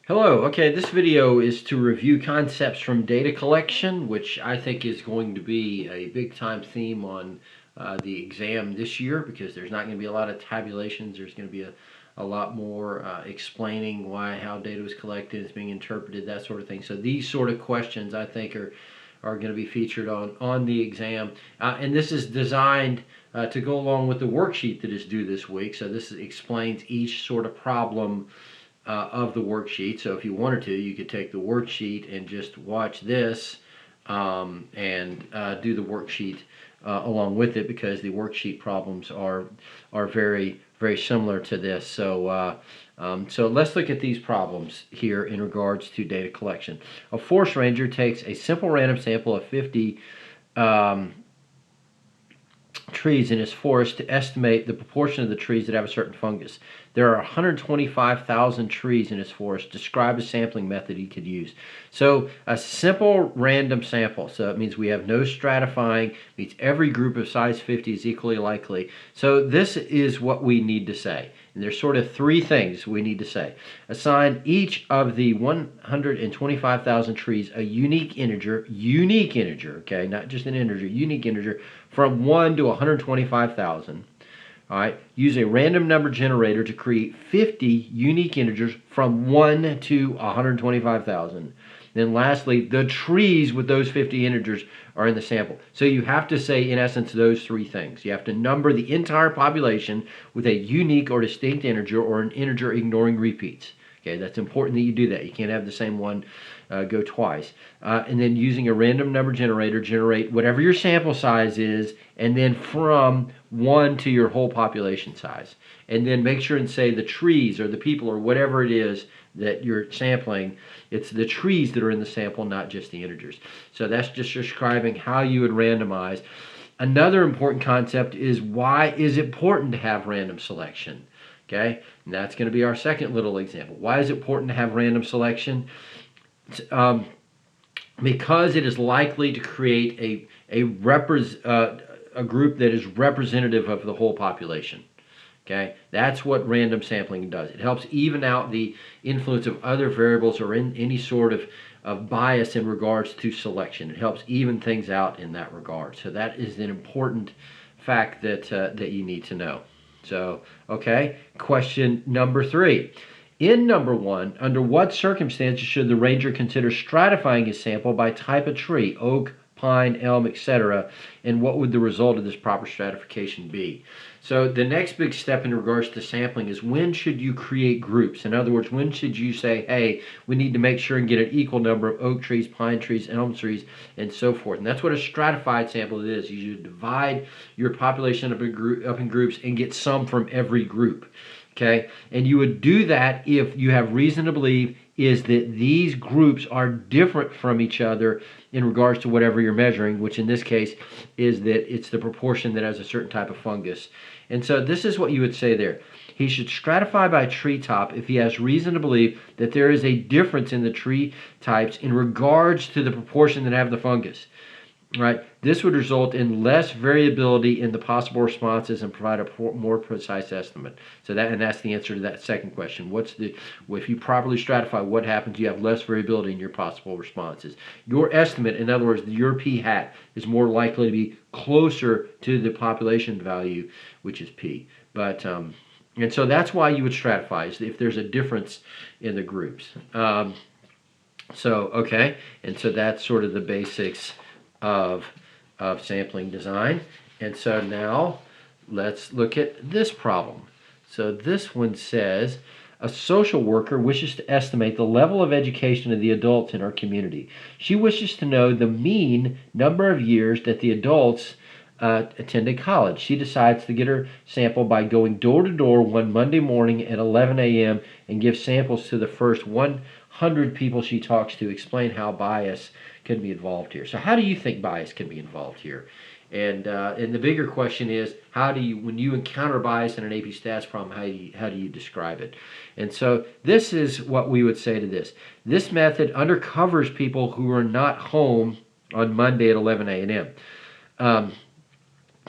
Hello. Okay, this video is to review concepts from data collection, which I think is going to be a big time theme on the exam this year because there's not going to be a lot of tabulations. There's going to be a lot more explaining how data was collected, it's being interpreted, that sort of thing. So these sort of questions I think are going to be featured on the exam. And this is designed to go along with the worksheet that is due this week. So this explains each sort of problem of the worksheet. So if you wanted to, you could take the worksheet and just watch this and do the worksheet along with it, because the worksheet problems are very similar to this. So let's look at these problems here in regards to data collection. A forest ranger takes a simple random sample of 50 trees in his forest to estimate the proportion of the trees that have a certain fungus. There are 125,000 trees in his forest. Describe a sampling method he could use. So a simple random sample. So it means we have no stratifying, means every group of size 50 is equally likely. So this is what we need to say. And there's sort of three things we need to say. Assign each of the 125,000 trees a unique integer, okay, not just an integer, unique integer, from 1 to 125,000. All right, use a random number generator to create 50 unique integers from 1 to 125,000. Then lastly, the trees with those 50 integers are in the sample. So you have to say, in essence, those three things. You have to number the entire population with a unique or distinct integer, or an integer ignoring repeats. Okay, that's important that you do that. You can't have the same one go twice. And then using a random number generator, generate whatever your sample size is, and then from 1 to your whole population size. And then make sure and say the trees or the people or whatever it is that you're sampling, it's the trees that are in the sample, not just the integers. So that's just describing how you would randomize. Another important concept is, why is it important to have random selection? Okay, and that's going to be our second little example. Why is it important to have random selection? Because it is likely to create a group that is representative of the whole population. Okay, that's what random sampling does. It helps even out the influence of other variables or in any sort of bias in regards to selection. It helps even things out in that regard. So that is an important fact that you need to know. So, okay, question number 3. In number 1, under what circumstances should the ranger consider stratifying his sample by type of tree, oak, pine, elm, etc., and what would the result of this proper stratification be? So the next big step in regards to sampling is, when should you create groups? In other words, when should you say, hey, we need to make sure and get an equal number of oak trees, pine trees, elm trees, and so forth. And that's what a stratified sample is. You should divide your population up in groups and get some from every group. Okay, and you would do that if you have reason to believe is that these groups are different from each other in regards to whatever you're measuring, which in this case is that it's the proportion that has a certain type of fungus. And so this is what you would say there. He should stratify by tree top if he has reason to believe that there is a difference in the tree types in regards to the proportion that have the fungus. Right, this would result in less variability in the possible responses and provide a more precise estimate. So that's the answer to that second question. If you properly stratify, what happens? You have less variability in your possible responses. Your estimate, in other words, your p hat, is more likely to be closer to the population value, which is p. But and so that's why you would stratify, is if there's a difference in the groups. Okay, and so that's sort of the basics of sampling design. And so now let's look at this problem. So this one says, a social worker wishes to estimate the level of education of the adults in our community. She wishes to know the mean number of years that the adults attended college. She decides to get her sample by going door to door one Monday morning at 11 a.m. and give samples to the first 100 people she talks to. Explain how bias can be involved here. So how do you think bias can be involved here? And the bigger question is, when you encounter bias in an AP Stats problem, how do you describe it? And so this is what we would say to this. This method undercovers people who are not home on Monday at 11 a.m.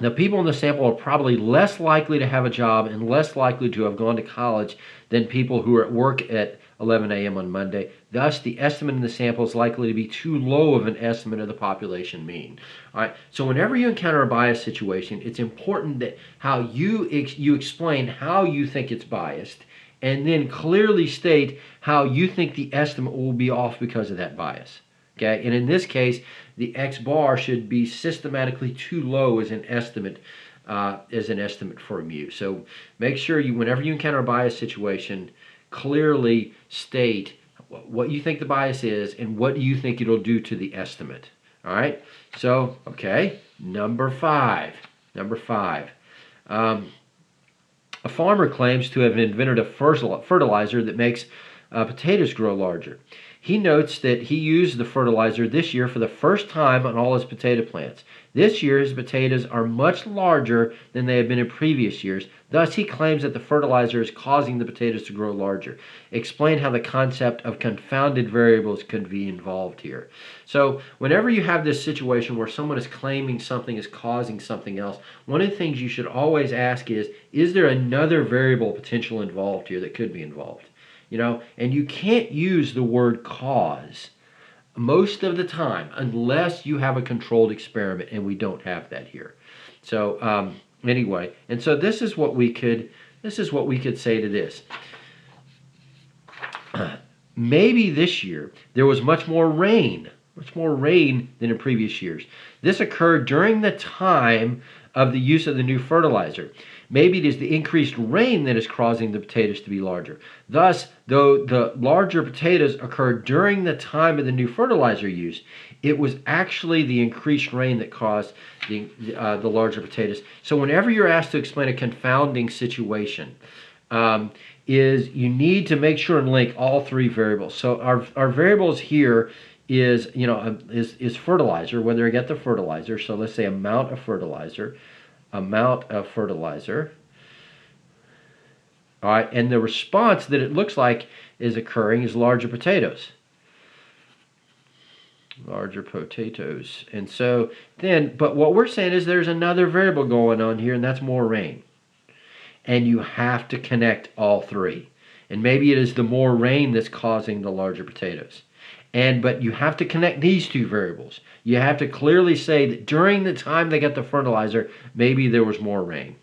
The people in the sample are probably less likely to have a job and less likely to have gone to college than people who are at work at 11 a.m. on Monday. Thus, the estimate in the sample is likely to be too low of an estimate of the population mean. All right. So whenever you encounter a bias situation, it's important that how you explain how you think it's biased, and then clearly state how you think the estimate will be off because of that bias. Okay, and in this case, the X bar should be systematically too low as an estimate for mu. So make sure you, whenever you encounter a bias situation, clearly state what you think the bias is and what you think it'll do to the estimate. All right. So okay, number five. A farmer claims to have invented a fertilizer that makes potatoes grow larger. He notes that he used the fertilizer this year for the first time on all his potato plants. This year, his potatoes are much larger than they have been in previous years. Thus, he claims that the fertilizer is causing the potatoes to grow larger. Explain how the concept of confounded variables could be involved here. So, whenever you have this situation where someone is claiming something is causing something else, one of the things you should always ask is there another variable potential involved here that could be involved? And you can't use the word cause most of the time unless you have a controlled experiment, and we don't have that here. So anyway, and so this is what we could say to this. Maybe this year there was much more rain than in previous years. This occurred during the time of the use of the new fertilizer. Maybe it is the increased rain that is causing the potatoes to be larger. Thus, though the larger potatoes occurred during the time of the new fertilizer use, it was actually the increased rain that caused the larger potatoes. So whenever you're asked to explain a confounding situation, is you need to make sure and link all three variables. So our variables here is fertilizer, whether I get the fertilizer. So let's say amount of fertilizer. All right, and the response that it looks like is occurring is larger potatoes. And so then, but what we're saying is there's another variable going on here, and that's more rain. And you have to connect all three. And maybe it is the more rain that's causing the larger potatoes. But you have to connect these two variables. You have to clearly say that during the time they got the fertilizer, maybe there was more rain.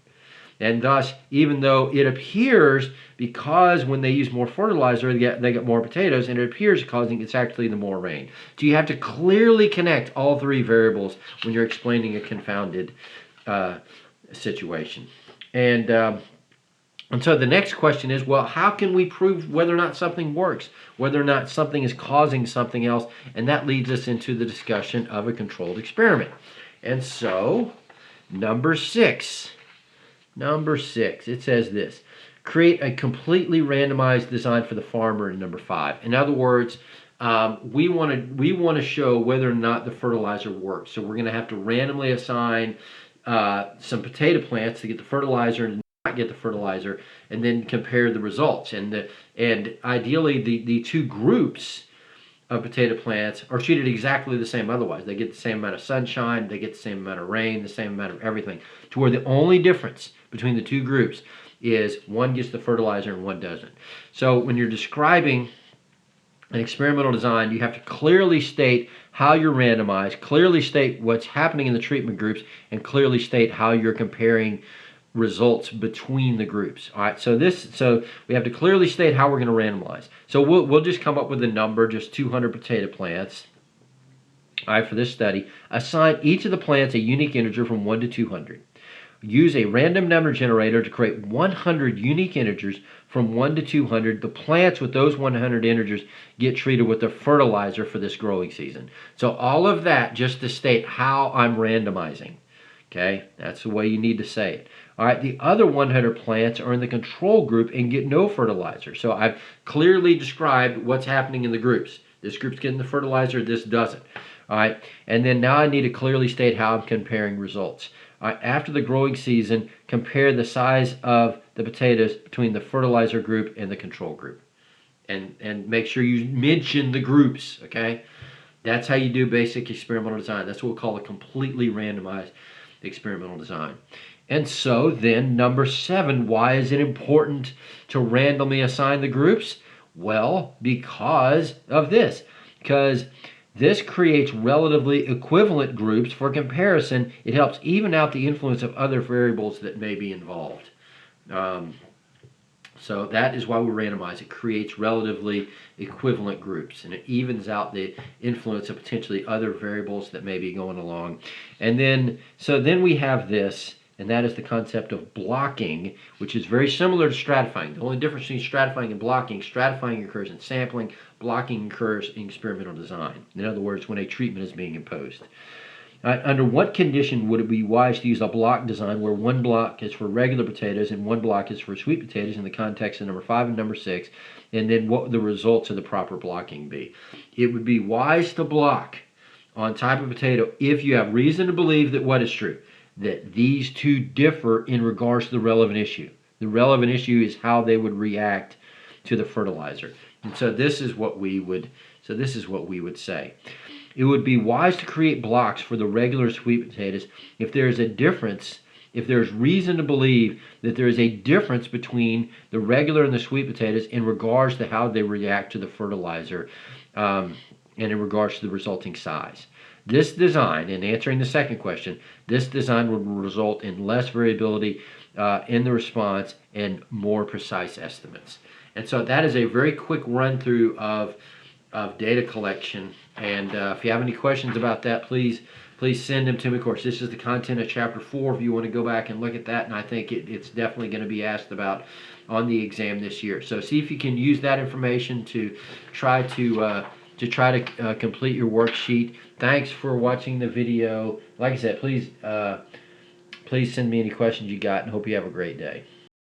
And thus, even though it appears, because when they use more fertilizer, they get more potatoes, and it appears causing it's actually the more rain. So you have to clearly connect all three variables when you're explaining a confounded situation. And so the next question is, well, how can we prove whether or not something works, whether or not something is causing something else? And that leads us into the discussion of a controlled experiment. And so, number six, it says this: create a completely randomized design for the farmer in number 5. In other words, we want to show whether or not the fertilizer works. So we're going to have to randomly assign some potato plants to get the fertilizer and not get the fertilizer, and then compare the results. And ideally, the two groups of potato plants are treated exactly the same. Otherwise, they get the same amount of sunshine, they get the same amount of rain, the same amount of everything. To where the only difference between the two groups is one gets the fertilizer and one doesn't. So when you're describing an experimental design, you have to clearly state how you're randomized, clearly state what's happening in the treatment groups, and clearly state how you're comparing results between the groups. All right, so we have to clearly state how we're going to randomize. So we'll just come up with a number, just 200 potato plants. All right, for this study, assign each of the plants a unique integer from 1 to 200. Use a random number generator to create 100 unique integers from 1 to 200. The plants with those 100 integers get treated with the fertilizer for this growing season. So all of that just to state how I'm randomizing. Okay, that's the way you need to say it. All right, the other 100 plants are in the control group and get no fertilizer. So I've clearly described what's happening in the groups. This group's getting the fertilizer, this doesn't. All right, and then now I need to clearly state how I'm comparing results. All right, after the growing season, compare the size of the potatoes between the fertilizer group and the control group. And make sure you mention the groups, okay? That's how you do basic experimental design. That's what we call a completely randomized experimental design. And so then number 7, why is it important to randomly assign the groups? Well, because of this. Because this creates relatively equivalent groups for comparison. It helps even out the influence of other variables that may be involved. Um, so that is why we randomize. It creates relatively equivalent groups, and it evens out the influence of potentially other variables that may be going along. And then, so then we have this, and that is the concept of blocking, which is very similar to stratifying. The only difference between stratifying and blocking, stratifying occurs in sampling, blocking occurs in experimental design. In other words, when a treatment is being imposed. Under what condition would it be wise to use a block design where one block is for regular potatoes and one block is for sweet potatoes in the context of number 5 and number 6, and then what would the results of the proper blocking be? It would be wise to block on type of potato if you have reason to believe that what is true? That these two differ in regards to the relevant issue. The relevant issue is how they would react to the fertilizer. And so this is what we would say. It would be wise to create blocks for the regular sweet potatoes if there is a difference, if there's reason to believe that there is a difference between the regular and the sweet potatoes in regards to how they react to the fertilizer and in regards to the resulting size. This design, in answering the second question, this design would result in less variability in the response and more precise estimates. And so that is a very quick run through of data collection. And if you have any questions about that, please send them to me. Of course, this is the content of Chapter 4 if you want to go back and look at that. And I think it's definitely going to be asked about on the exam this year. So see if you can use that information to try to complete your worksheet. Thanks for watching the video. Like I said, please send me any questions you got, and hope you have a great day.